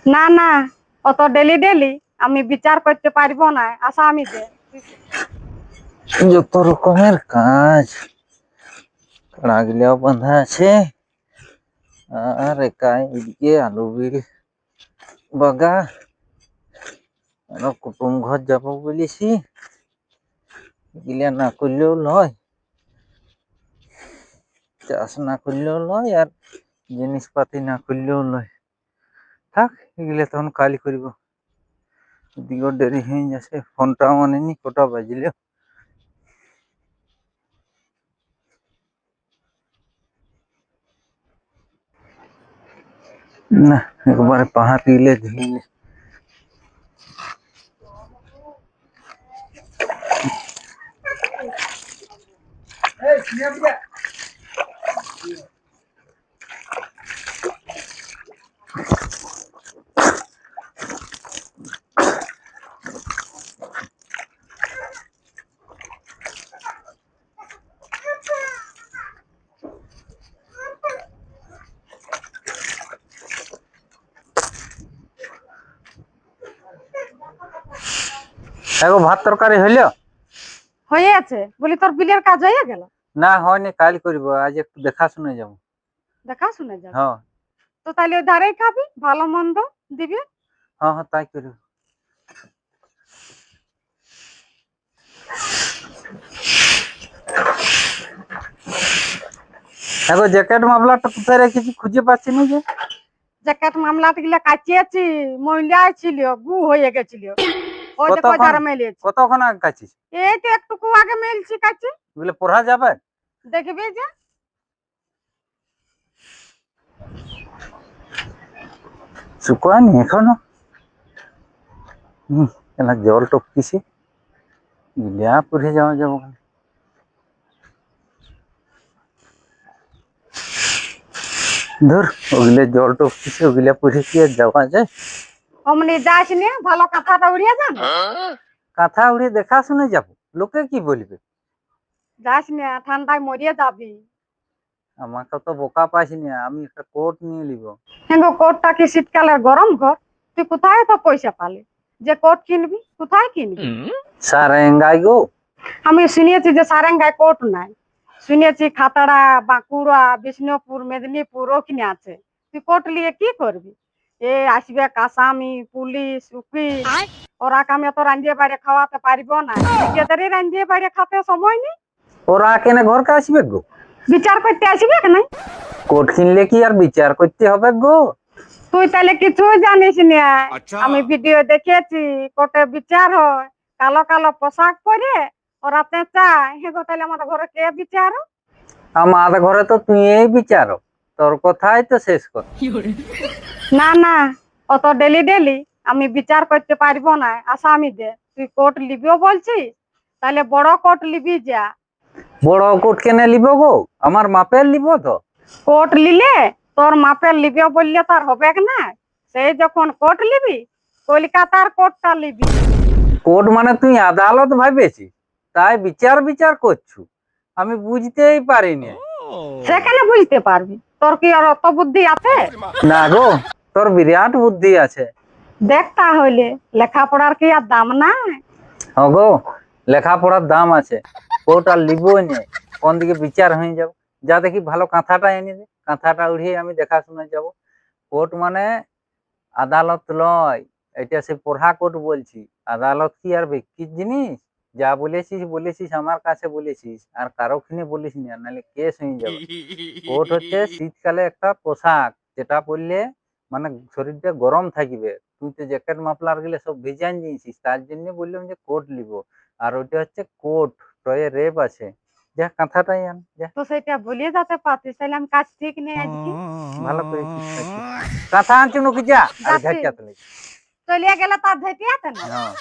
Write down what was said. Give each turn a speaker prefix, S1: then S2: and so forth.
S1: না না, অত ডেলি ডেলি আমি বিচার করতে পারবো না আসামিদের।
S2: যত রকমের কাজ কাড়াগুলিও বাঁধা আছে, আর একাই এদিকে আলু বিল বাগা, কুটুম ঘর যাব বলেছি, এগুলা না করলেও নয়, চাষ না করলেও নয়, আর জিনিসপাতি না করলেও নয়। থাক, এগুলা তখন কালি করব। এদিকেও দেরি হয়ে যাচ্ছে, ফোনটাও আনেনি, কটা বাজিলেও। না, একবারে পাহাড় দিলে ধুইলে ভাত তরকারি হইল?
S1: হয়ে আছে বলি, তোর বিলের কাজ হয়ে গেল?
S2: না হয়নি, কাল করব, আজ একটু দেখাশুনে যাবো।
S1: দেখা শুনে যাবে?
S2: হ্যাঁ
S1: তো তাহলে ওই ধারেই খাবি, ভালো মন্দ দিবি।
S2: হ্যাঁ হ্যাঁ, তাই করব। দেখো, জ্যাকেট মাফলারটা কোথায় রেখেছি খুঁজে পাচ্ছি না যে।
S1: জ্যাকেট মামলাটা গুলা কাচিয়েছি, মহিলা ছিল, গু হয়ে গেছিল। ওই যে
S2: কতক্ষণ
S1: কজারা মেলিয়েছি।
S2: কতক্ষণ আগে কাছিস?
S1: এই তো একটুকু আগে মেলছি কাচি।
S2: বলে পড়া যাবে?
S1: দেখবি যে
S2: শুকায়নি এখনো। এলা জল টপকিছে, গিলা পড়ে যাওয়া যাবো। ধর, ওগুলো জল টপকিছে, ওগুলা পড়ে কি আর যাওয়া যায়?
S1: অমনি যাস নিয়ে ভালো কাঁথাটা উড়িয়ে যান।
S2: কাঁথা উড়ে দেখা শুনে যাবো, লোকে কি বলবে?
S1: যাস না, ঠান্ডায় মরিয়ে যাবি।
S2: আমাকে তো বোকা পাইছি না, আমি একটা কোট নিয়ে নিব।
S1: হ্যাঁ গো, কোটটা কি শীতকালের গরম ঘর? তুই কোথায় তো পয়সা পালি যে কোট কিনবি? কোথায় কিনবি?
S2: সারেঙ্গাই গো।
S1: আমি শুনিয়েছি যে সারেঙ্গায় কোট নাই। শুনেছি খাতড়া, বাঁকুড়া, বিষ্ণুপুর, মেদিনীপুর ওখানে আছে। তুই কোট নিয়ে কি করবি? এ আসবে আসামি, পুলিশ, উকিল, ওরা আমি তো রান্ধিয়ে বাইরে খাওয়াতে পারবো না। নিজেদেরই রান্ধিয়ে বাইরে খাতে সময় নেই।
S2: ওরা কেনে ঘরকে আসবে গো?
S1: বিচার করতে আসবে কেন?
S2: কোট কিনলে কি আর বিচার করতে হবে গো?
S1: তুই তাহলে কিছু জানিস না। আমি ভিডিও দেখেছি, কোর্টে বিচার হয়, কালো কালো পোশাক পরে ওরা পেঁচায়। হে গো, তাহলে আমাদের ঘরে কে বিচার?
S2: আমার ঘরে তো তুই বিচারো, তোর কথাই তো শেষ কর।
S1: না না, অত ডেলি ডেলি আমি বিচার করতে পারবো না আসামিদের। তুই কোর্ট লিবিও বলছিস, তাহলে বড় কোর্ট লিবি যা।
S2: বড় কোট কেনে লিব গো? আমার মাপের লিব তো।
S1: কোর্ট লিলে তোর মাপের লিবিও বললে তার হবে না। সেই যখন কোর্ট লিবি, কলকাতার কোর্টটা লিবি।
S2: কোর্ট মানে তুই আদালত ভাবেছিস, তাই বিচার বিচার করছু? আমি বুঝতেই পারিনি।
S1: সেখানে বুঝতে পারবি, তোর কি আর অত বুদ্ধি আছে?
S2: না গো, তোর বিরাট বুদ্ধি আছে।
S1: দেখ তাহলে, লেখাপড়ার কি আর দাম নাই?
S2: গো, লেখাপড়ার দাম আছে। কোর্ট আর লিবই নে, কোন দিকে বিচার হয়ে যাব। যা দেখি ভালো কাঁথাটা এনে দে, কাঁথাটা উড়িয়ে আমি দেখাশোনা যাব। কোর্ট মানে আদালত লয়, এটা সে পড়া কোর্ট বলছি। আদালত কি আর ব্যক্তির জিনিস? যা বলেছিস বলেছিস, আমার কাছে বলেছিস, আর কারোখানে বলিস না, নাহলে কেস হয়ে যাবে। কোট হচ্ছে শীতকালে একটা পোশাক, যেটা পরলে মানে শরীরটা গরম থাকবে। তুই তো জ্যাকেট মাফলার গুলো সব ভিজান দিয়েছিস, তার জন্য বললাম যে কোট নিব। আর ওইটা হচ্ছে কোট, টয়ে রেপ আছে। যা কাঁথাটাই আন যা।
S1: তো সেটা বলিয়ে যেতে পারতিস, তাহলে আমি কাজ ঠিক নেই আজকে।
S2: ভালো করেছিস কাঁথা আনছু নাকি, যা আর
S1: যাচ্ছি,
S2: ঘাটটা তুলে।
S1: চলিয়ে গেলে তার ধেটে আছে না।
S2: হ্যাঁ।